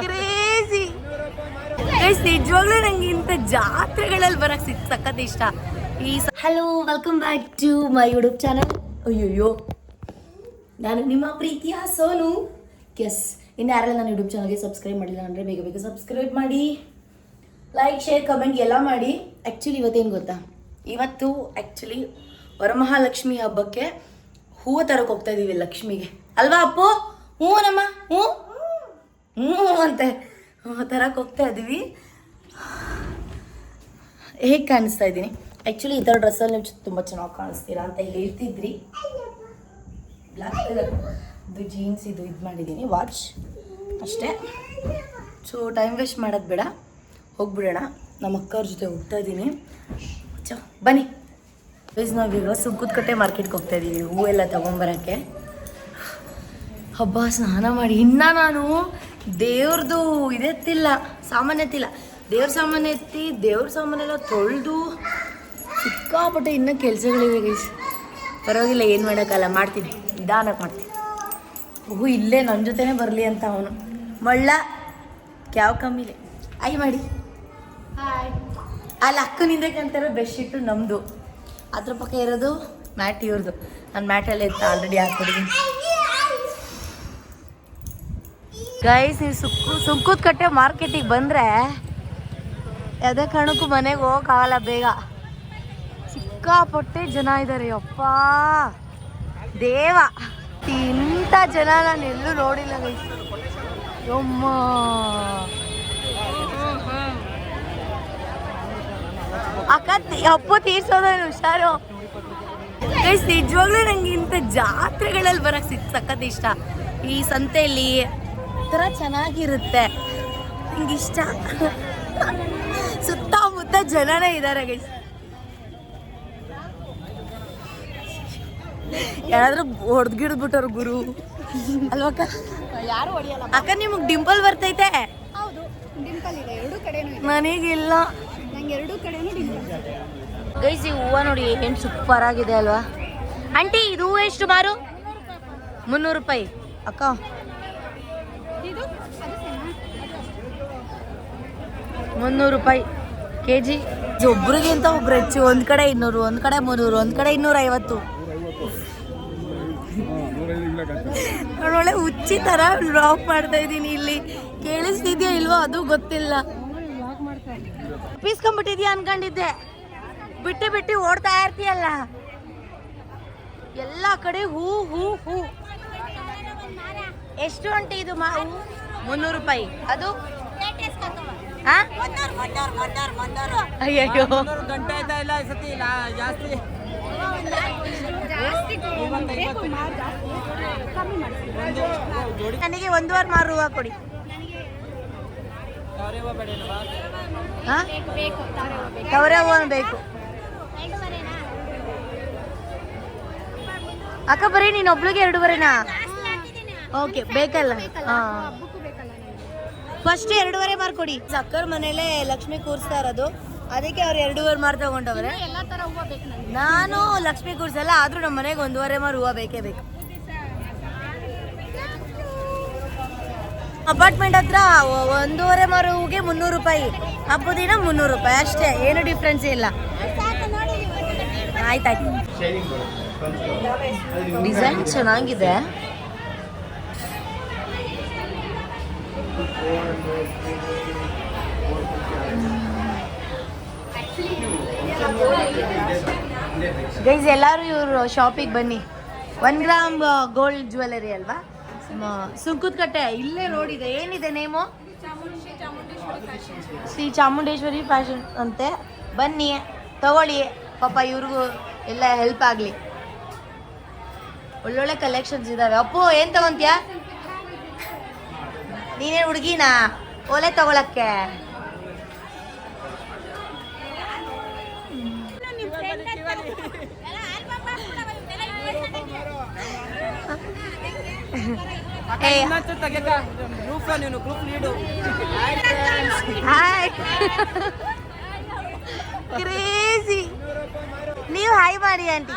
Crazy guys, ನಿಜವಾಗ್ಲೂ ನಂಗೆ ಇಂಥ ಜಾತ್ರೆಗಳಲ್ಲಿ ಬರಕ್ಕೆ ಸಖತ್ ಇಷ್ಟ. Hello, welcome back to my YouTube channel. ಅಯ್ಯೋಯ್ಯೋ, ನಾನು ನಿಮ್ಮ ಪ್ರೀತಿಯ ಸೋನು. ಎಸ್, ಇನ್ನು ಯಾರೆಲ್ಲ ನನ್ನ ಯೂಟ್ಯೂಬ್ ಚಾನಲ್ಗೆ ಸಬ್ಸ್ಕ್ರೈಬ್ ಮಾಡಿಲ್ಲ ಅಂದರೆ ಬೇಗ ಬೇಗ ಸಬ್ಸ್ಕ್ರೈಬ್ ಮಾಡಿ, ಲೈಕ್, ಶೇರ್, ಕಮೆಂಟ್ ಎಲ್ಲ ಮಾಡಿ. ಆ್ಯಕ್ಚುಲಿ ಇವತ್ತೇನು ಗೊತ್ತಾ, ಇವತ್ತು ಆ್ಯಕ್ಚುಲಿ ವರಮಹಾಲಕ್ಷ್ಮಿ ಹಬ್ಬಕ್ಕೆ ಹೂವು ತರಕ್ಕೆ ಹೋಗ್ತಾ ಇದ್ದೀವಿ ಲಕ್ಷ್ಮಿಗೆ, ಅಲ್ವಾ ಅಪ್ಪು? ಹ್ಞೂ ನಮ್ಮ ಹ್ಞೂ ಹ್ಞೂ ಅಂತೆ ತರಕ್ಕೆ ಹೋಗ್ತಾ ಇದ್ದೀವಿ. ಹೇಗೆ ಕಾಣಿಸ್ತಾ ಇದ್ದೀನಿ? ಆ್ಯಕ್ಚುಲಿ ಈ ಥರ ಡ್ರೆಸ್ಸಲ್ಲಿ ನೀವು ತುಂಬ ಚೆನ್ನಾಗಿ ಕಾಣಿಸ್ತೀರಾ ಅಂತ ಹೇಳ್ತಿದ್ರಿ. ಬ್ಲ್ಯಾಕ್ ಕಲರ್ ಇದು ಜೀನ್ಸ್ ಇದು ಮಾಡಿದ್ದೀನಿ, ವಾಚ್ ಅಷ್ಟೇ. ಸೊ ಟೈಮ್ ವೇಸ್ಟ್ ಮಾಡೋದು ಬೇಡ, ಹೋಗ್ಬಿಡೋಣ. ನಮ್ಮ ಅಕ್ಕವ್ರ ಜೊತೆ ಹೋಗ್ತಾ ಇದ್ದೀನಿ. ಬನ್ನಿ ಪ್ಲೀಸ್. ನಾವೀಗ ಸುಂಕದಕಟ್ಟೆ ಮಾರ್ಕೆಟ್ಗೆ ಹೋಗ್ತಾ ಇದ್ದೀವಿ ಹೂವೆಲ್ಲ ತೊಗೊಂಬರೋಕ್ಕೆ. ಹಬ್ಬ ಸ್ನಾನ ಮಾಡಿ ಇನ್ನೂ ನಾನು ದೇವ್ರದ್ದು ಇದೆತ್ತಿಲ್ಲ, ಸಾಮಾನು ಎತ್ತಿಲ್ಲ. ದೇವ್ರ ಸಾಮಾನು ಎತ್ತಿ ದೇವ್ರ ಸಾಮಾನೆಲ್ಲ ತೊಳೆದು ಸಿಕ್ಕಾಪಟ್ಟೆ ಇನ್ನೂ ಕೆಲಸಗಳಿವೆ ಗೈಸ್. ಪರವಾಗಿಲ್ಲ, ಏನು ಮಾಡೋಕ್ಕಲ್ಲ, ಮಾಡ್ತೀನಿ, ನಿಧಾನಕ್ಕೆ ಮಾಡ್ತೀನಿ. ಹೂ ಇಲ್ಲೇ ನನ್ನ ಜೊತೆನೇ ಬರಲಿ ಅಂತ ಅವನು ಮಳ್ಳ ಯಾವ ಕಮ್ಮಿಲೆ ಐ ಮಾಡಿ. ಹಾಯ್. ಅಲ್ಲಿ ಅಕ್ಕನಿಂದ ಕಂತಾರೋ ಬೆಡ್ಶೀಟು ನಮ್ಮದು, ಅದ್ರ ಪಕ್ಕ ಇರೋದು ಮ್ಯಾಟ್ ಇವ್ರದ್ದು. ನಾನು ಮ್ಯಾಟೆಲ್ಲ ಇತ್ತು ಆಲ್ರೆಡಿ ಹಾಕ್ಬಿಟ್ಟಿದ್ದೀನಿ. ಗೈಸ್, ನೀವು ಸುಂಕದಕಟ್ಟೆ ಮಾರ್ಕೆಟಿಗೆ ಬಂದರೆ ಯಾವುದೇ ಕಾರಣಕ್ಕೂ ಮನೆಗೆ ಹೋಗೋಕ್ಕಾಗಲ್ಲ ಬೇಗ. ಸಿಕ್ಕಾಪಟ್ಟೆ ಜನ ಇದ್ದಾರೆ, ಅಪ್ಪ ದೇವ. ಇಂಥ ಜನ ನಾನು ಎಲ್ಲೂ ನೋಡಿಲ್ಲ ಗೈಸ್. ಯಮ್ಮ, ಅಕ್ಕ ಅಪ್ಪು ತೀರ್ಸೋದೇನು ಹುಷಾರು ಗೈಸ್. ನಿಜವಾಗ್ಲೂ ನಂಗೆ ಇಂಥ ಜಾತ್ರೆಗಳಲ್ಲಿ ಬರಕ್ಕೆ ಸಖತ್ ಇಷ್ಟ. ಈ ಸಂತೆಯಲ್ಲಿ ಥರ ಚೆನ್ನಾಗಿರುತ್ತೆ, ನಂಗೆ ಇಷ್ಟ. ಸುತ್ತಮುತ್ತ ಜನನೇ ಇದ್ದಾರೆ ಗೈಸ್. ಯಾರಾದ್ರೂ ಹೊಡೆದ್ಗಿಡ್ಬಿಟ್ಟವ್ರು ಗುರು ಅಲ್ವಕ್ಕ? ಯಾರು ಹೊಡಿಯಲ್ಲ ಅಕ್ಕ. ನಿಮಗೆ ಡಿಂಪಲ್ ಬರ್ತೈತೆ? ಹೌದು, ಡಿಂಪಲ್ ಇದೆ ಎರಡೂ ಕಡೆನೂ. ನನಗಿಲ್ಲ, ನಂಗೆ ಎರಡೂ ಕಡೆನೂ ಡಿಂಪಲ್. ಗೈಸ್, ಈ ಹೂವು ನೋಡಿ ಏನು ಸೂಪರ್ ಆಗಿದೆ ಅಲ್ವಾ? ಆಂಟಿ, ಇದು ಹೂವು ಎಷ್ಟು ಮಾರು? 300 ರೂಪಾಯಿ ಅಕ್ಕ. ಇದು 300 ರೂಪಾಯಿ ಕೆಜಿ. ಒಬ್ರಿಗೆ ಅಂತ ಒಬ್ರು ಹೆಚ್ಚು. ಒಂದು ಕಡೆ 200, ಒಂದು ಕಡೆ 300, ಒಂದು ಕಡೆ 250. ಒಳ್ಳೆ ಹುಚ್ಚಿ ಥರ ವ್ಲಾಗ್ ಮಾಡ್ತಾ ಇದ್ದೀನಿ ಇಲ್ಲಿ. ಕೇಳಿಸ್ತಿದ್ಯೋ ಇಲ್ವೋ ಅದು ಗೊತ್ತಿಲ್ಲ. ಪೀಸ್ಕೊಂಡ್ಬಿಟ್ಟಿದ್ಯಾ ಅನ್ಕೊಂಡಿದ್ದೆ. ಬಿಟ್ಟು ಬಿಟ್ಟು ಓಡ್ತಾ ಇರ್ತೀಯಲ್ಲ, ಎಲ್ಲ ಕಡೆ ಹೂ ಹೂ ಹೂ. ಎಷ್ಟು ಅಂಟಿ ಇದು? 300 ರೂಪಾಯಿ. ಅದು ಅಯ್ಯೋ, ನನಗೆ 1 ವಾರ ಮಾರು ಹೂವು ಕೊಡಿ. ತವರೆ ಹೂವು ಬೇಕು ಅಕ್ಕ. ಬರೀ ನೀನು ಒಬ್ಳಿಗೆ 2.5ನಾ? ಓಕೆ, ಬೇಕಲ್ಲ. ಹಾಂ, ಫಸ್ಟ್ 2.5 ಮಾರು ಕೊಡಿ. ಅಕ್ಕರ ಮನೇಲೆ ಲಕ್ಷ್ಮಿ ಕೂರಿಸ್ತಾ ಇರೋದು, ಅದಕ್ಕೆ ಅವ್ರು 2.5 ಮಾರು ತಗೊಂಡವ್ರೆ. ನಾನು ಲಕ್ಷ್ಮಿ ಕೂರ್ಸಲ್ಲ, ಆದ್ರೂ ನಮ್ಮ ಮನೆಗೆ 1.5 ಮಾರು ಹೂವು ಬೇಕೇ ಬೇಕು. ಅಪಾರ್ಟ್ಮೆಂಟ್ ಹತ್ರ 1.5 ಮಾರು ಹೂವಿಗೆ 300 ರೂಪಾಯಿ, ಹಬ್ಬದ ದಿನ 300 ರೂಪಾಯಿ ಅಷ್ಟೇ, ಏನು ಡಿಫ್ರೆನ್ಸ್ ಇಲ್ಲ. ಆಯ್ತಾಯ್ತು. ಡಿಸೈನ್ ಚೆನ್ನಾಗಿದೆ. ಗೈಸ್, ಎಲ್ಲರೂ ಇವರು ಶಾಪಿಗೆ ಬನ್ನಿ. 1 ಗ್ರಾಮ್ ಗೋಲ್ಡ್ ಜ್ಯುವೆಲರಿ ಅಲ್ವಾ? ಸುಂಕದಕಟ್ಟೆ ಇಲ್ಲೇ ರೋಡ್ ಇದೆ. ಏನಿದೆ ನೇಮು? ಶ್ರೀ ಚಾಮುಂಡೇಶ್ವರಿ ಫ್ಯಾಷನ್ ಅಂತೆ. ಬನ್ನಿ ತಗೊಳ್ಳಿ, ಪಾಪ ಇವ್ರಿಗೂ ಎಲ್ಲ ಹೆಲ್ಪ್ ಆಗಲಿ. ಒಳ್ಳೊಳ್ಳೆ ಕಲೆಕ್ಷನ್ಸ್ ಇದ್ದಾವೆ. ಅಪ್ಪು, ಏನು ತಗೊಂತೀಯ? ನೀನೇನು ಹುಡುಗಿನಾ ಓಲೆ ತಗೊಳಕ್ಕೆ? Hi crazy. ನೀವು ಹಾಯ್ ಮಾಡಿ ಆಂಟಿ.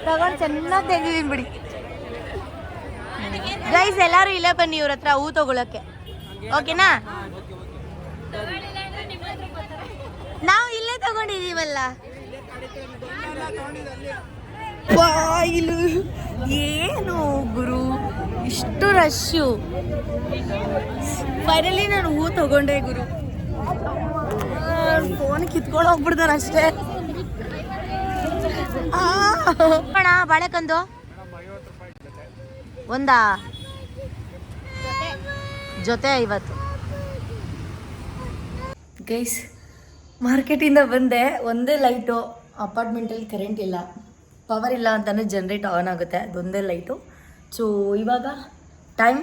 ತಗೊಂಡು ಚೆನ್ನಾಗಿ ತೆಗ್ದಿದ್ದೀನಿ ಬಿಡಿ ಗೈಸ್. ಎಲ್ಲರೂ ಇಲ್ಲೇ ಬನ್ನಿ ಇವ್ರ ಹತ್ರ ಹೂ ತಗೊಳಕ್ಕೆ, ಓಕೆನಾ? ನಾವು ಇಲ್ಲೇ ತಗೊಂಡಿದೀವಲ್ಲ. ಏನು ಗುರು ಇಷ್ಟು ರಶ್ಶು. ಫೈನಲಿ ನಾನು ಹೂ ತಗೊಂಡೆ ಗುರು. ಫೋನ್ ಕಿತ್ಕೊಂಡು ಹೋಗ್ಬಿಡ್ತಾರೆ ಅಷ್ಟೇ. ಬಾಳೆಕಂದು ಒಂದಾ ಜೊತೆ 50. ಗೈಸ್ ಮಾರ್ಕೆಟಿಂದ ಬಂದೆ, ಒಂದೇ ಲೈಟು. ಅಪಾರ್ಟ್ಮೆಂಟಲ್ಲಿ ಕರೆಂಟ್ ಇಲ್ಲ, ಪವರ್ ಇಲ್ಲ ಅಂತಲೇ ಜನ್ರೇಟ್ ಆನ್ ಆಗುತ್ತೆ, ಅದೊಂದೇ ಲೈಟು. ಸೊ ಇವಾಗ ಟೈಮ್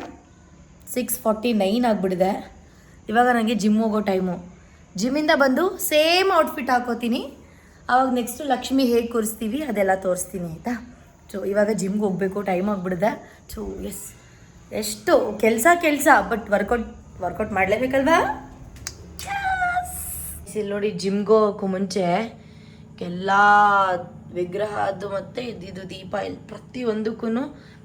6:49 ಆಗಿಬಿಟ್ಟಿದೆ. ಇವಾಗ ನನಗೆ ಜಿಮ್ ಹೋಗೋ ಟೈಮು. ಜಿಮ್ಮಿಂದ ಬಂದು ಸೇಮ್ ಔಟ್ಫಿಟ್ ಹಾಕೋತೀನಿ. ಆವಾಗ ನೆಕ್ಸ್ಟು ಲಕ್ಷ್ಮಿ ಹೇಗೆ ಕೂರಿಸ್ತೀವಿ ಅದೆಲ್ಲ ತೋರಿಸ್ತೀನಿ, ಆಯಿತಾ? ಸೊ ಇವಾಗ ಜಿಮ್ಗೆ ಹೋಗಬೇಕು, ಟೈಮ್ ಆಗಿಬಿಡಿದೆ. ಸೊ ಎಷ್ಟು ಕೆಲಸ ಬಟ್ ವರ್ಕೌಟ್ ಮಾಡಲೇಬೇಕಲ್ವಾ? ಇಲ್ಲಿ ನೋಡಿ, ಜಿಮ್ಗೆ ಹೋಗೋಕ್ಕೂ ಮುಂಚೆ ಎಲ್ಲ ವಿಗ್ರಹದ್ದು ಮತ್ತು ಇದು ದೀಪ ಇಲ್ಲಿ ಪ್ರತಿಯೊಂದಕ್ಕೂ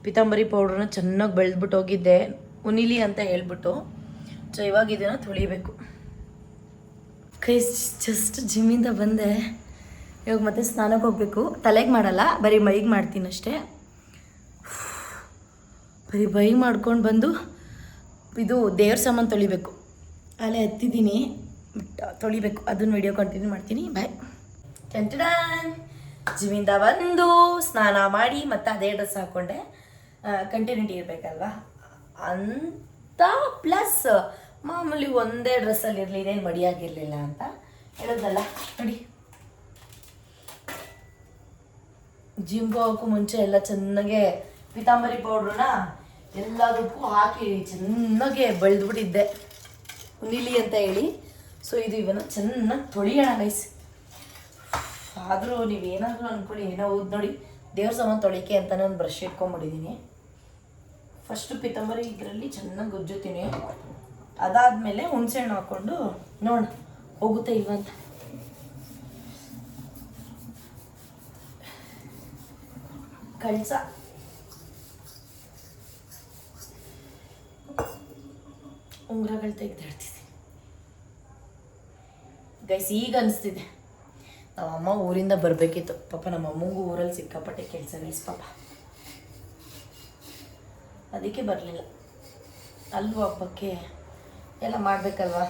ಪಿತಾಂಬರಿ ಪೌಡ್ರನ್ನ ಚೆನ್ನಾಗಿ ಬೆಳೆದ್ಬಿಟ್ಟು ಹೋಗಿದ್ದೆ, ಉನಿಲಿ ಅಂತ ಹೇಳ್ಬಿಟ್ಟು. ಸೊ ಇವಾಗ ಇದನ್ನು ತೊಳಿಬೇಕು. ಜಸ್ಟ್ ಜಿಮ್ಮಿಂದ ಬಂದೆ, ಇವಾಗ ಮತ್ತೆ ಸ್ನಾನಕ್ಕೆ ಹೋಗಬೇಕು. ತಲೆಗೆ ಮಾಡಲ್ಲ, ಬರೀ ಮೈಗೆ ಮಾಡ್ತೀನಿ ಅಷ್ಟೇ. ಬರೀ ಬೈಗೆ ಮಾಡ್ಕೊಂಡು ಬಂದು ಇದು ದೇವ್ರ ಸಾಮಾನು ತೊಳಿಬೇಕು. ಅಲ್ಲೇ ಎತ್ತಿದ್ದೀನಿ, ಬಟ್ ತೊಳಿಬೇಕು. ಅದನ್ನ ವಿಡಿಯೋ ಕಂಟಿನ್ಯೂ ಮಾಡ್ತೀನಿ. ಬಾಯ್. ಜಿಮ್ಮಿಂದ ಬಂದು ಸ್ನಾನ ಮಾಡಿ ಮತ್ತೆ ಅದೇ ಡ್ರೆಸ್ ಹಾಕ್ಕೊಂಡೆ. ಕಂಟಿನ್ಯೂಟಿ ಇರಬೇಕಲ್ವಾ ಅಂತ. ಪ್ಲಸ್ ಮಾಮೂಲಿ ಒಂದೇ ಡ್ರೆಸ್ಸಲ್ಲಿ ಇರಲಿ, ಇದೇನು ಮಡಿಯಾಗಿರಲಿಲ್ಲ ಅಂತ ಹೇಳೋದಲ್ಲ. ನೋಡಿ, ಜಿಮ್ಗೆ ಹೋಗೋಕ್ಕೂ ಮುಂಚೆ ಎಲ್ಲ ಚೆನ್ನಾಗೆ ಪಿತಾಂಬರಿ ಪೌಡ್ರನ್ನ ಎಲ್ಲದಕ್ಕೂ ಹಾಕಿ ಚೆನ್ನಾಗೆ ಬೆಳೆದ್ಬಿಟ್ಟಿದ್ದೆ, ಉನಿಲಿ ಅಂತ ಹೇಳಿ. ಸೊ ಇದು ಇವನ್ನ ಚೆನ್ನಾಗಿ ತೊಳಿಯೋಣ ಗೈಸ್. ಆದರೂ ನೀವೇನಾದರೂ ಅಂದ್ಕೊಳ್ಳಿ, ಏನೋ ನೋಡಿ, ದೇವ್ರ ಸಾಮಾನು ತೊಳಿಕೆ ಅಂತ ನಾನು ಬ್ರಷ್ ಇಟ್ಕೊಂಡ್ಬಿಟ್ಟಿದ್ದೀನಿ. ಫಸ್ಟು ಪಿತಾಂಬರಿ ಇದರಲ್ಲಿ ಚೆನ್ನಾಗಿ ಗುಜ್ಜುತ್ತೀನಿ. ಅದಾದಮೇಲೆ ಹುಣಸೆಹಣ್ಣು ಹಾಕ್ಕೊಂಡು ನೋಡೋಣ ಹೋಗುತ್ತೆ ಇಲ್ವಂತ. ಕಳಸ ಉಂಗುರಗಳು ತೆಗೆದಾಡ್ತಿದ್ದೀನಿ ಗೈಸ್. ಈಗ ಅನಿಸ್ತಿದೆ ನಮ್ಮಮ್ಮ ಊರಿಂದ ಬರಬೇಕಿತ್ತು. ಪಾಪ ನಮ್ಮಮ್ಮಂಗೂ ಊರಲ್ಲಿ ಸಿಕ್ಕಾಪಟ್ಟೆ ಕೆಲಸ ಗೈಸ್ ಪಾಪ, ಅದಕ್ಕೆ ಬರಲಿಲ್ಲ. ಅಲ್ಲೂ ಹಬ್ಬಕ್ಕೆ ಎಲ್ಲ ಮಾಡಬೇಕಲ್ವಾ.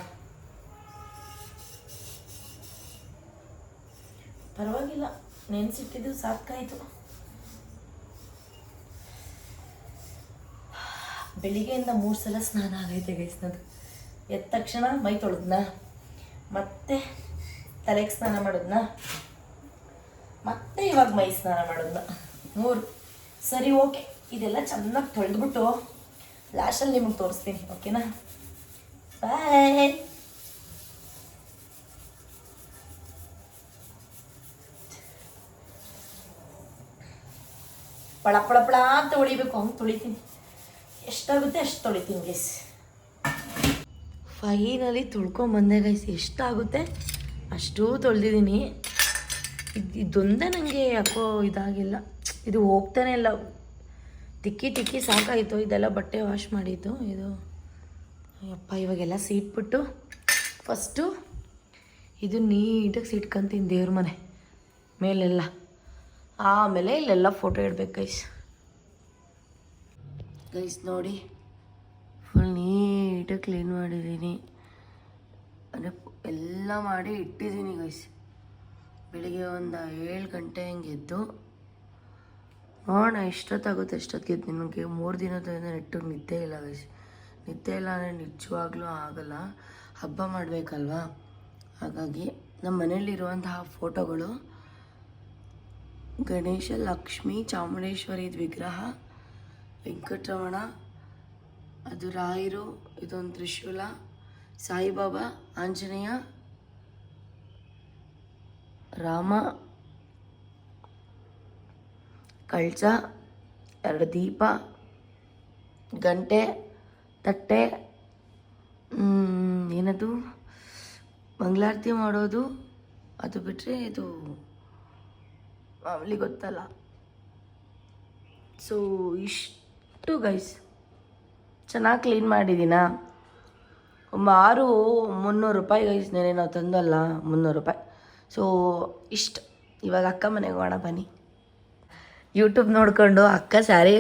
ಪರವಾಗಿಲ್ಲ, ನೆನೆಸಿಟ್ಟಿದ್ದು ಸಾಕಾಯಿತು. ಬೆಳಿಗ್ಗೆಯಿಂದ 3 ಸಲ ಸ್ನಾನ ಆಗೈತೆ ಗೈಸ್ ನದು. ಎದ್ದ ತಕ್ಷಣ ಮೈ ತೊಳೆದ್ನ, ಮತ್ತೆ ತಲೆಗೆ ಸ್ನಾನ ಮಾಡೋದನ್ನ, ಮತ್ತೆ ಇವಾಗ ಮೈ ಸ್ನಾನ ಮಾಡೋದನ್ನ, 3 ಸರಿ. ಓಕೆ, ಇದೆಲ್ಲ ಚೆನ್ನಾಗಿ ತೊಳೆದ್ಬಿಟ್ಟು ಲಾಸ್ಟಲ್ಲಿ ನಿಮಗೆ ತೋರಿಸ್ತೀನಿ, ಓಕೆನಾ? ಬಾಯ್. ಪಳ ಪಳ ಪಳ ಅಂತ ಹೊಡಿಬೇಕು, ಹಂಗೆ ತೊಳಿತೀನಿ. ಎಷ್ಟಾಗುತ್ತೆ ಅಷ್ಟು ತೊಳಿತೀನಿ ಗೈಸ್. ಫೈನಲಿ ತೊಳ್ಕೊಂಬಂದೆ ಗೈಸ್. ಎಷ್ಟಾಗುತ್ತೆ ಅಷ್ಟೂ ತೊಳೆದಿದ್ದೀನಿ. ಇದೊಂದೇ ನನಗೆ ಯಾಕೋ ಇದಾಗಿಲ್ಲ, ಇದು ಹೋಗ್ತಾನೆ ಇಲ್ಲ. ತಿಕ್ಕಿ ಸಾಕಾಯಿತು. ಇದೆಲ್ಲ ಬಟ್ಟೆ ವಾಶ್ ಮಾಡಿದ್ದು ಇದು. ಅಯ್ಯಪ್ಪ, ಇವಾಗೆಲ್ಲ ಸೀಟ್ಬಿಟ್ಟು ಫಸ್ಟು ಇದು ನೀಟಾಗಿ ಸೀಟ್ಕೊಂತೀನಿ ದೇವ್ರ ಮನೆ ಮೇಲೆಲ್ಲ. ಆಮೇಲೆ ಇಲ್ಲೆಲ್ಲ ಫೋಟೋ ಇಡ್ಬೇಕು ಗೈಸ್ ನೋಡಿ, ಫುಲ್ ನೀಟಾಗಿ ಕ್ಲೀನ್ ಮಾಡಿದ್ದೀನಿ. ಅಂದರೆ ಎಲ್ಲ ಮಾಡಿ ಇಟ್ಟಿದ್ದೀನಿ ಗೈಸ್. ಬೆಳಿಗ್ಗೆ ಒಂದು 7 ಗಂಟೆ ಹಂಗೆ ಎದ್ದು ನೋಡೋಣ ಎಷ್ಟೊತ್ತಾಗುತ್ತೆ. ಎಷ್ಟೊತ್ತಿಗೆ ನಿಮಗೆ 3 ದಿನದಿಂದ ನೆಟ್ಟಿಗೆ ನಿದ್ದೆ ಇಲ್ಲ ಗೈಸ್. ನಿದ್ದೆ ಇಲ್ಲ ಅಂದರೆ ನಿಜವಾಗ್ಲೂ ಆಗಲ್ಲ. ಹಬ್ಬ ಮಾಡಬೇಕಲ್ವಾ, ಹಾಗಾಗಿ ನಮ್ಮ ಮನೆಯಲ್ಲಿರುವಂತಹ ಫೋಟೋಗಳು ಗಣೇಶ, ಲಕ್ಷ್ಮಿ, ಚಾಮುಂಡೇಶ್ವರಿ ವಿಗ್ರಹ, ವೆಂಕಟರಮಣ, ಅದು ರಾಯರು, ಇದೊಂದು ತ್ರಿಶೂಲ, ಸಾಯಿಬಾಬಾ, ಆಂಜನೇಯ, ರಾಮ, ಕಳಸ, 2 ದೀಪ, ಗಂಟೆ, ತಟ್ಟೆ, ಏನದು ಮಂಗಳಾರತಿ ಮಾಡೋದು, ಅದು ಬಿಟ್ಟರೆ ಇದು ಮಾಮೂಲಿ ಗೊತ್ತಲ್ಲ ಸೊ ಇಷ್ಟು ಗೈಸ್ ಚೆನ್ನಾಗಿ ಕ್ಲೀನ್ ಮಾಡಿದ್ದೀನಾ. 300 ರೂಪಾಯಿ ಗೈಸ್, ನೆನೆ ನಾವು ತಂದಲ್ಲ 300 ರೂಪಾಯಿ. ಸೊ ಇಷ್ಟು. ಇವಾಗ ಅಕ್ಕ ಮನೆಗೆ ಹೋಗೋಣ ಬನ್ನಿ. ಯೂಟ್ಯೂಬ್ ನೋಡಿಕೊಂಡು ಅಕ್ಕ ಸ್ಯಾರಿ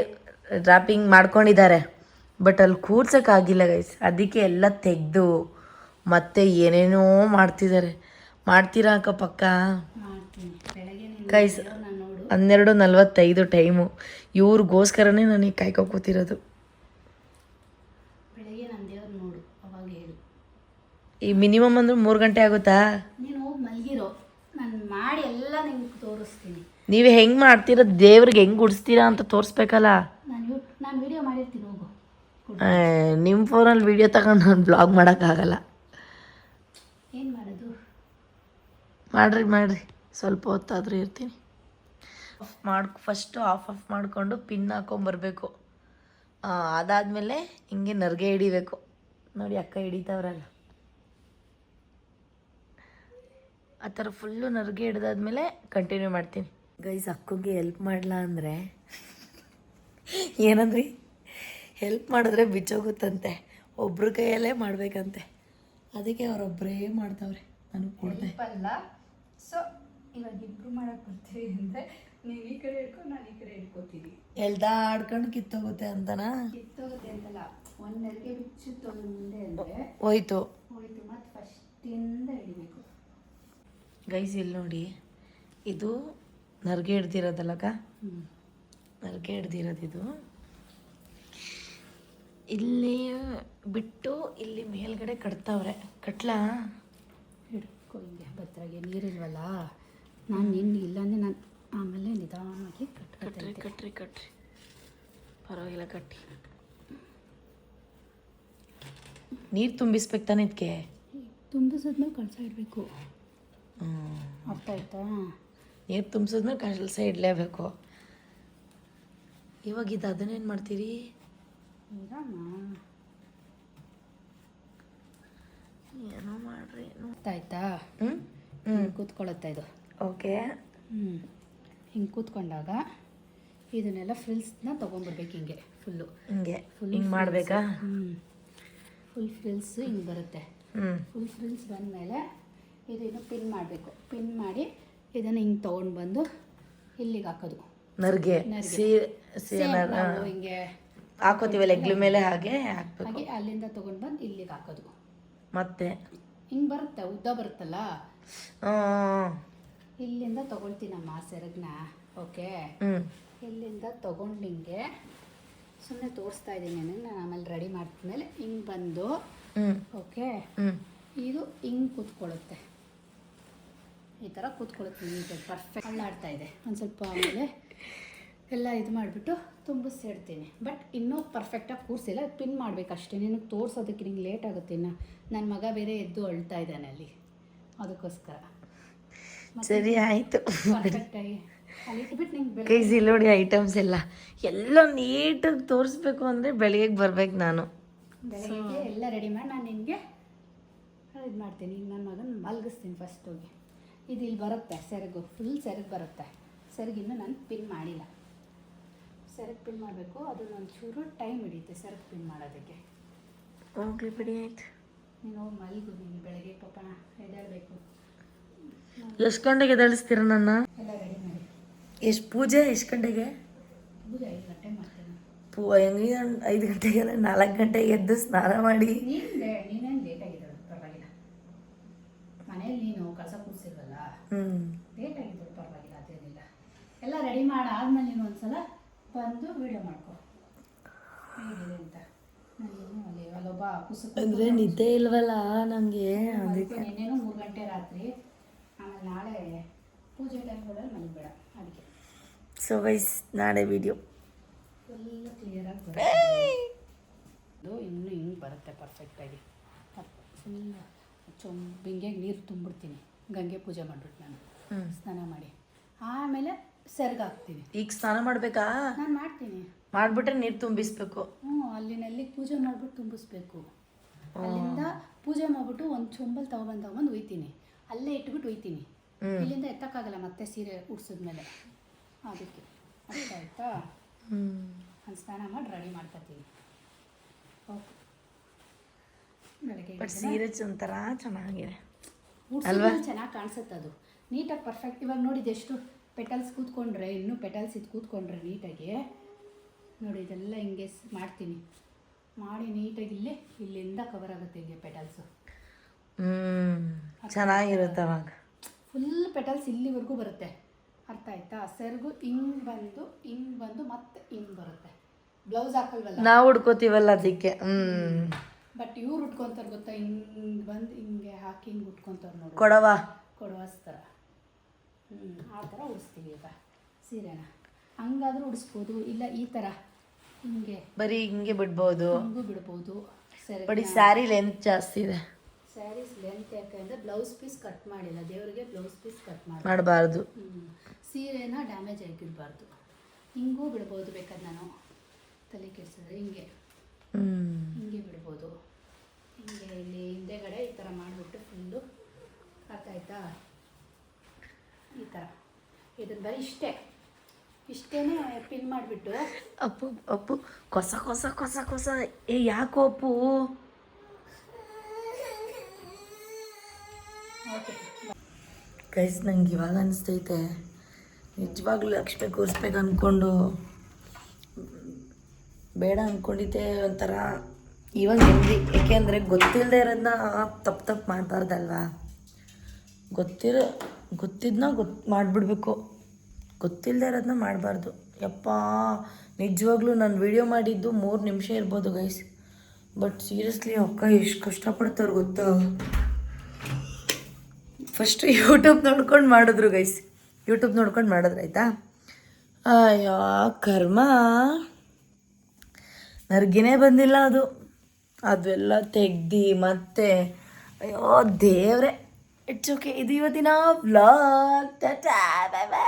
ಡ್ರಾಪಿಂಗ್ ಮಾಡ್ಕೊಂಡಿದ್ದಾರೆ, ಬಟ್ ಅಲ್ಲಿ ಕೂರ್ಸೋಕ್ಕಾಗಿಲ್ಲ ಗೈಸ್. ಅದಕ್ಕೆ ಎಲ್ಲ ತೆಗೆದು ಮತ್ತೆ ಏನೇನೋ ಮಾಡ್ತಿದ್ದಾರೆ. ಮಾಡ್ತೀರಾ ಅಕ್ಕ ಪಕ್ಕ ಗೈಸ್? 12:45 ಟೈಮು. ಇವ್ರಿಗೋಸ್ಕರನೇ ನನಗೆ ಕಾಯ್ಕೊ ಕೂತಿರೋದು. ಈ ಮಿನಿಮಮ್ ಅಂದ್ರೆ 3 ಗಂಟೆ ಆಗುತ್ತಾ? ನೀನು ಹೋಗಿ ಮಲಗಿರೋ, ನಾನು ಮಾಡಿ ಎಲ್ಲ ನಿಮ್ಗೆ ತೋರಿಸ್ತೀನಿ. ನೀವು ಹೆಂಗೆ ಮಾಡ್ತೀರ, ದೇವ್ರಿಗೆ ಹೆಂಗೆ ಗುಡಿಸ್ತೀರಾ ಅಂತ ತೋರಿಸ್ಬೇಕಲ್ಲ. ನಾನು ವಿಡಿಯೋ ಮಾಡಿರ್ತೀನಿ, ಹೋಗು. ನಿಮ್ಮ ಫೋನಲ್ಲಿ ವಿಡಿಯೋ ತಗೊಂಡು ನಾನು ಬ್ಲಾಗ್ ಮಾಡೋಕ್ಕಾಗಲ್ಲ. ಏನು ಮಾಡೋದು? ಮಾಡಿರಿ ಸ್ವಲ್ಪ ಹೊತ್ತಾದರೂ ಇರ್ತೀನಿ. ಫಸ್ಟು ಆಫ್ ಮಾಡಿಕೊಂಡು ಪಿನ್ ಹಾಕೊಂಬರ್ಬೇಕು. ಅದಾದಮೇಲೆ ಹಿಂಗೆ ನರ್ಗೆ ಹಿಡಿಬೇಕು. ನೋಡಿ ಅಕ್ಕ ಹಿಡಿತಾವ್ರಲ್ಲ, ಆ ಥರ ಫುಲ್ಲು ನರ್ಗೆ ಹಿಡ್ದಾದ್ಮೇಲೆ ಕಂಟಿನ್ಯೂ ಮಾಡ್ತೀನಿ. ಗೈಸ್ ಅಕ್ಕಂಗೆ ಹೆಲ್ಪ್ ಮಾಡಲ ಅಂದರೆ ಏನಂದ್ರಿ, ಹೆಲ್ಪ್ ಮಾಡಿದ್ರೆ ಬಿಚ್ಚೋಗುತ್ತಂತೆ, ಒಬ್ರ ಕೈಯಲ್ಲೇ ಮಾಡಬೇಕಂತೆ. ಅದಕ್ಕೆ ಅವರೊಬ್ಬರೇ ಮಾಡ್ತಾವ್ರೆ, ನನಗೆ ಕೊಡ್ದೆ ಅಲ್ಲ. ಸೊ ಇವಾಗ ಇಬ್ರು ಮಾಡಕ್ಕೆ ಬರ್ತೀವಿ ಅಂದರೆ ನೀವು ಈ ಕಡೆ ಹಿಡ್ಕೊಂಡು ನಾನು ಈ ಕಡೆ ಹಿಡ್ಕೋತೀವಿ. ಎಳ್ದಾಡ್ಕೊಂಡು ಕಿತ್ತೋಗುತ್ತೆ ಅಂತನಾ? ಕಿತ್ತೋಗುತ್ತೆ ಅಂತಲ್ಲ, ಒಂದು ನೆರಿಗೆ ಬಿಚ್ಚು ಮುಂದೆ ಅಂದರೆ ಹೋಯ್ತು. ಮತ್ತು ಫಸ್ಟಿಂದ ಹಿಡಿಬೇಕು. ಗೈಸ್ ಇಲ್ಲಿ ನೋಡಿ, ಇದು ನರ್ಗೆ ಹಿಡ್ದಿರೋದಲ್ಲಕ್ಕ, ನರ್ಗೆ ಹಿಡ್ದಿರೋದಿದು. ಇಲ್ಲಿ ಬಿಟ್ಟು ಇಲ್ಲಿ ಮೇಲ್ಗಡೆ ಕಟ್ತಾವ್ರೆ. ಕಟ್ಲಾ? ಹಿಡ್ಕೊ ಹಿಂಗೆ ಭದ್ರಾಗೆ. ನೀರಿಲ್ವಲ್ಲ, ನಾನು ನಿನ್ನ ಇಲ್ಲಾಂದರೆ ನಾನು ಆಮೇಲೆ ನಿಧಾನವಾಗಿ ಕಟ್ರಿ ಪರವಾಗಿಲ್ಲ, ಕಟ್ಟಿ. ನೀರು ತುಂಬಿಸ್ಬೇಕು ತಾನೆ ಇದಕ್ಕೆ? ತುಂಬಿಸಿದ್ಮೇಲೆ ಕಳಸ ಇಡಬೇಕು. ಅರ್ಥ ಆಯ್ತಾ? ನೀರು ತುಂಬಿಸಿದ್ಮೇಲೆ ಕಳಸ ಇಡಲೇಬೇಕು. ಇವಾಗ ಇದು ಅದನ್ನೇನು ಮಾಡ್ತೀರಿ? ಏನೋ ಮಾಡ್ರಿ. ಅರ್ಥ ಆಯ್ತಾ? ಕೂತ್ಕೊಳ್ಳುತ್ತಾ ಇದು. ಓಕೆ. ಹಿಂಗೆ ಕೂತ್ಕೊಂಡಾಗ ಇದನ್ನೆಲ್ಲ ಫ್ರಿಲ್ಸ್ನ ತೊಗೊಂಡ್ಬರ್ಬೇಕು. ಹಿಂಗೆ ಫುಲ್ಲು ಹಿಂಗೆ ಮಾಡಬೇಕಾ? ಫುಲ್ ಫ್ರಿಲ್ಸ್ ಹಿಂಗೆ ಬರುತ್ತೆ. ಫುಲ್ ಫ್ರಿಲ್ಸ್ ಬಂದಮೇಲೆ ಇದನ್ನು ಪಿನ್ ಮಾಡಬೇಕು. ಪಿನ್ ಮಾಡಿ ಇದನ್ನು ಹಿಂಗೆ ತೊಗೊಂಡು ಬಂದು ಇಲ್ಲಿಗೆ ಹಾಕೋದು. ನರ್ಗೆ ಹಿಂಗೆ ಹಾಕೋತೀವಲ್ಲ ಎಗ್ಲ ಮೇಲೆ, ಹಾಗೆ ಹಾಕ್ಬೇಕು. ಹಾಗೆ ಅಲ್ಲಿಂದ ತೊಗೊಂಡು ಬಂದು ಇಲ್ಲಿಗೆ ಹಾಕೋದು. ಮತ್ತೆ ಹಿಂಗೆ ಬರುತ್ತೆ, ಉದ್ದ ಬರುತ್ತಲ್ಲ, ಇಲ್ಲಿಂದ ತೊಗೊಳ್ತೀನಮ್ಮ ಸೆರಗನ್ನ. ಓಕೆ, ಇಲ್ಲಿಂದ ತೊಗೊಂಡು ಹಿಂಗೆ ಸುಮ್ಮನೆ ತೋರಿಸ್ತಾ ಇದ್ದೀನಿ ನನಗೆ. ನಾನು ಆಮೇಲೆ ರೆಡಿ ಮಾಡ್ತಿದ್ಮೇಲೆ ಹಿಂಗೆ ಬಂದು ಓಕೆ, ಇದು ಹಿಂಗೆ ಕೂತ್ಕೊಳ್ಳುತ್ತೆ. ಈ ಥರ ಕೂತ್ಕೊಳ್ಳುತ್ತೆ ನೀಟಾಗಿ ಪರ್ಫೆಕ್ಟ್. ಅಳ್ಳಾಡ್ತಾ ಇದೆ ಒಂದು ಸ್ವಲ್ಪ. ಆಮೇಲೆ ಎಲ್ಲ ಇದು ಮಾಡಿಬಿಟ್ಟು ತುಂಬಿಸಿಡ್ತೀನಿ. ಬಟ್ ಇನ್ನೂ ಪರ್ಫೆಕ್ಟಾಗಿ ಕೂರಿಸಿಲ್ಲ, ಪಿನ್ ಮಾಡಬೇಕು ಅಷ್ಟೇ. ನಿನಗೆ ತೋರಿಸೋದಕ್ಕೆ ನಿಂಗೆ ಲೇಟ್ ಆಗುತ್ತೆ. ಇನ್ನು ನನ್ನ ಮಗ ಬೇರೆ ಎದ್ದು ಅಳ್ತಾ ಇದ್ದಾನೆ ಅಲ್ಲಿ, ಅದಕ್ಕೋಸ್ಕರ. ಸರಿ ಆಯಿತು. ಪರ್ಫೆಕ್ಟಾಗಿ ಅಲ್ಲಿ ಇಟ್ಬಿಟ್ಟು ನಿಂಗೆ ಕೈಸಿ ನೋಡಿ ಐಟಮ್ಸ್ ಎಲ್ಲ ನೀಟಾಗಿ ತೋರಿಸ್ಬೇಕು ಅಂದರೆ ಬೆಳಿಗ್ಗೆ ಬರ್ಬೇಕು ನಾನು. ಬೆಳಗ್ಗೆ ಎಲ್ಲ ರೆಡಿ ಮಾಡಿ ನಾನು ನಿನಗೆ ಇದು ಮಾಡ್ತೀನಿ. ಈಗ ನನ್ನ ಮಗನ ಮಲಗಿಸ್ತೀನಿ ಫಸ್ಟ್ ಹೋಗಿ. ಇದು ಇಲ್ಲಿ ಬರುತ್ತೆ ಸೆರಗು, ಫುಲ್ ಸೆರಗು ಬರುತ್ತೆ. ಸೆರಗಿನ್ನು ನಾನು ಪಿನ್ ಮಾಡಿಲ್ಲ. ಸೆರಗು ಪಿನ್ ಮಾಡಬೇಕು, ಅದು ಒಂಚೂರು ಟೈಮ್ ಹಿಡಿಯುತ್ತೆ ಸೆರಗು ಪಿನ್ ಮಾಡೋದಕ್ಕೆ. ಹೋಗ್ಲಿ ಬಿಡಿ, ಆಯ್ತು. ನೀನು ಹೋಗಿ ಮಲಗು. ನೀನು ಬೆಳಗ್ಗೆ ಪಾಪ ಎದ್ದೇಳಬೇಕು. ಎಷ್ಟು ಗಂಟೆಗೆ ಎದ್ದೇಳಿಸ್ತೀರ ನನ್ನ? ಎಲ್ಲ ರೆಡಿ ಮಾಡಿ. ಎಷ್ಟು ಪೂಜೆ? ಎಷ್ಟು ಗಂಟೆಗೆ ಪೂಜೆ? 5 ಗಂಟೆಗೆ ಮಾಡ್ತೀನಿ. 5 ಗಂಟೆಗೆಲ್ಲ 4 ಗಂಟೆಗೆ ಎದ್ದು ಸ್ನಾನ ಮಾಡಿ. ನೀನೇನು ಲೇಟಾಗಿದ್ದಾಳು, ಪರವಾಗಿಲ್ಲ. ಮನೇಲಿ ನೀನು ಕಸ ಕೂರಿಸಿಲ್ವಲ್ಲ, ಲೇಟಾಗಿದ್ದಾಳು, ಪರವಾಗಿಲ್ಲ, ಅದೇನಿಲ್ಲ. ಎಲ್ಲ ರೆಡಿ ಮಾಡಾದ್ಮೇಲೆ ನೀನು ಒಂದ್ಸಲ ಬಂದು ವಿಡಿಯೋ ಮಾಡ್ಕೊ ಹೇಗಿದೆ ಅಂತ. ನಾನು ಅಲ್ಲಿ ಅಲ್ಲೊಬ್ಬ ಕುಸು ಅಂದರೆ ನಿದ್ದೆ ಇಲ್ವಲ್ಲ ನನಗೆ, ಅದಕ್ಕೆ. ನಿನ್ನೇನು 3 ಗಂಟೆ ರಾತ್ರಿ, ಆಮೇಲೆ ನಾಳೆ ಪೂಜೆ ಟೈಮ್ಗಳಲ್ಲಿ ಮಲಗಬೇಡ, ಅದಕ್ಕೆ. ಸೊ ಗೈಸ್, ನಾಳೆ ವಿಡಿಯೋ ಫುಲ್ ಕ್ಲಿಯರಾಗಿ ಬರುತ್ತೆ. ಅದು ಇನ್ನೂ ಹಿಂಗೆ ಬರುತ್ತೆ ಪರ್ಫೆಕ್ಟಾಗಿ. ಫುಲ್ ಬಿಂಗೆಗೆ ನೀರು ತುಂಬಿಡ್ತೀನಿ. ಗಂಗೆ ಪೂಜೆ ಮಾಡಿಬಿಟ್ಟು ನಾನು ಸ್ನಾನ ಮಾಡಿ ಆಮೇಲೆ ಸೆರಗು ಹಾಕ್ತೀನಿ. ಈಗ ಸ್ನಾನ ಮಾಡಬೇಕಾ? ನಾನು ಮಾಡ್ತೀನಿ. ಮಾಡಿಬಿಟ್ರೆ ನೀರು ತುಂಬಿಸ್ಬೇಕು. ಅಲ್ಲಿನಲ್ಲಿ ಪೂಜೆ ಮಾಡಿಬಿಟ್ಟು ತುಂಬಿಸ್ಬೇಕು. ಅಲ್ಲಿಂದ ಪೂಜೆ ಮಾಡಿಬಿಟ್ಟು ಒಂದು ಚೊಂಬಲ್ ತಗೊಬಂದು ಒಯ್ತೀನಿ. ಅಲ್ಲೇ ಇಟ್ಬಿಟ್ಟು ಒಯ್ತೀನಿ. ಇಲ್ಲಿಂದ ಎತ್ತಕ್ಕಾಗಲ್ಲ ಮತ್ತೆ ಸೀರೆ ಉಡ್ಸಿದ್ಮೇಲೆ, ಅದಕ್ಕೆ. ಅರ್ಥ ಆಯ್ತಾ? ನಾನು ಸ್ನಾನ ಮಾಡಿ ರೆಡಿ ಮಾಡ್ಕೊತೀನಿ. ಓಕೆ, ಬೆಳಗ್ಗೆ ಬಟ್ ಸೀರೆ ಒಂಥರ ಚೆನ್ನಾಗಿದೆ ಅಲ್ವಾ? ಚೆನ್ನಾಗಿ ಕಾಣಿಸುತ್ತೆ ಅದು, ನೀಟಾಗಿ ಪರ್ಫೆಕ್ಟ್. ಇವಾಗ ನೋಡಿದ್ದು ಎಷ್ಟು ಪೆಟಲ್ಸ್ ಕೂತ್ಕೊಂಡ್ರೆ, ಇನ್ನೂ ಪೆಟಲ್ಸ್ ಇದು ಕೂತ್ಕೊಂಡ್ರೆ ನೀಟಾಗಿ ನೋಡಿ. ಇದೆಲ್ಲ ಹಿಂಗೆ ಮಾಡ್ತೀನಿ, ಮಾಡಿ ನೀಟಾಗಿ ಇಲ್ಲಿಂದ ಕವರ್ ಆಗುತ್ತೆ ಹಿಂಗೆ ಪೆಟಲ್ಸು. ಚೆನ್ನಾಗಿರುತ್ತೆ ಅವಾಗ. ಫುಲ್ ಪೆಟಲ್ಸ್ ಇಲ್ಲಿವರೆಗೂ ಬರುತ್ತೆ, ಅರ್ಥ ಆಯ್ತಾ? ಸೆರಗು ಹಿಂಗೆ ಬಂದು ಮತ್ತೆ ಹಿಂಗೆ ಬರುತ್ತೆ. ಬ್ಲೌಸ್ ಹಾಕಲ್ವಲ್ಲ ನಾವು ಉಡ್ಕೋತೀವಲ್ಲ ಅದಕ್ಕೆ. ಬಟ್ ಇವ್ರು ಉಟ್ಕೊತಾರೆ ಗೊತ್ತಾ, ಹಿಂಗೆ ಬಂದು ಹಿಂಗೆ ಹಾಕಿ ಹಿಂಗೆ ಉಟ್ಕೊತಾರೆ ನೋಡಿ, ಕೊಡವಾಸ್ ಥರ. ಆ ಥರ ಉಡಿಸ್ತೀವಿ ಈಗ ಸೀರೆನ. ಹಂಗಾದ್ರೂ ಉಡಿಸ್ಬೋದು, ಇಲ್ಲ ಈ ಥರ ಹಿಂಗೆ ಬರೀ ಹಿಂಗೆ ಬಿಡ್ಬೋದು, ಹಿಂಗೂ ಬಿಡ್ಬೋದು. ಸರಿ, ಬಟ್ ಸ್ಯಾರಿ ಲೆಂತ್ ಜಾಸ್ತಿ ಇದೆ. ಸ್ಯಾರೀಸ್ ಲೆಂತ್ ಯಾಕೆಂದರೆ ಬ್ಲೌಸ್ ಪೀಸ್ ಕಟ್ ಮಾಡಿಲ್ಲ, ದೇವರಿಗೆ ಬ್ಲೌಸ್ ಪೀಸ್ ಕಟ್ ಮಾಡಬಾರ್ದು. ಸೀರೆನ ಡ್ಯಾಮೇಜ್ ಆಗಿರಬಾರ್ದು. ಹಿಂಗೂ ಬಿಡ್ಬೋದು, ಬೇಕಾದ್ರೆ ನಾನು ತಲೆ ಕೆಡಿಸಿದ್ರೆ ಹಿಂಗೆ ಬಿಡ್ಬೋದು. ಹಿಂಗೆ ಇಲ್ಲಿ ಹಿಂದೆಗಡೆ ಈ ಥರ ಮಾಡಿಬಿಟ್ಟು ಫುಲ್ಲು, ಅರ್ಥ ಆಯ್ತಾ? ಈ ಥರ ಇದನ್ನ ಬರೀ ಇಷ್ಟೇನೆ ಪಿನ್ ಮಾಡಿಬಿಟ್ಟು. ಅಪ್ಪು ಕೊಸ ಕೊಸ ಕೊಸ ಕೊಸ ಯಾಕೋ ಅಪ್ಪು? ಗೈಸ್, ನಂಗೆ ಇವಾಗ ಅನಿಸ್ತೈತೆ ನಿಜವಾಗ್ಲೂ ಲಕ್ಷ್ಮಿ ಕೂರಿಸ್ಬೇಕು ಅಂದ್ಕೊಂಡು ಬೇಡ ಅಂದ್ಕೊಂಡಿದ್ದೆ. ಒಂಥರ ಇವಾಗ ನೆಮ್ಮದಿ, ಏಕೆಂದರೆ ಗೊತ್ತಿಲ್ಲದೆ ಇರೋದನ್ನ ತಪ್ಪು ಮಾಡಬಾರ್ದಲ್ವಾ? ಗೊತ್ತಿದ್ದನ್ನ ಮಾಡಿಬಿಡ್ಬೇಕು, ಗೊತ್ತಿಲ್ಲದೆ ಇರೋದನ್ನ ಮಾಡಬಾರ್ದು. ಯಪ್ಪ, ನಿಜವಾಗ್ಲೂ ನಾನು ವಿಡಿಯೋ ಮಾಡಿದ್ದು 3 ನಿಮಿಷ ಇರ್ಬೋದು ಗೈಸ್, ಬಟ್ ಸೀರಿಯಸ್ಲಿ ಅಕ್ಕ ಎಷ್ಟು ಕಷ್ಟಪಡ್ತಾರೆ ಗೊತ್ತಾ? ಫಸ್ಟ್ ಯೂಟ್ಯೂಬ್ ನೋಡ್ಕೊಂಡು ಮಾಡಿದ್ರು ಗೈಸ್, ಯೂಟ್ಯೂಬ್ ನೋಡ್ಕೊಂಡು ಮಾಡಿದ್ರು ಆಯಿತಾ? ಅಯ್ಯೋ ಕರ್ಮ, ನರ್ಗಿನೇ ಬಂದಿಲ್ಲ ಅದೆಲ್ಲ ತೆಗ್ದು ಮತ್ತೆ. ಅಯ್ಯೋ ದೇವ್ರೆ. ಇಟ್ಸ್ ಓಕೆ, ಇದು ಇವತ್ತಿನ ವ್ಲಾಗ್. Tata, bye bye.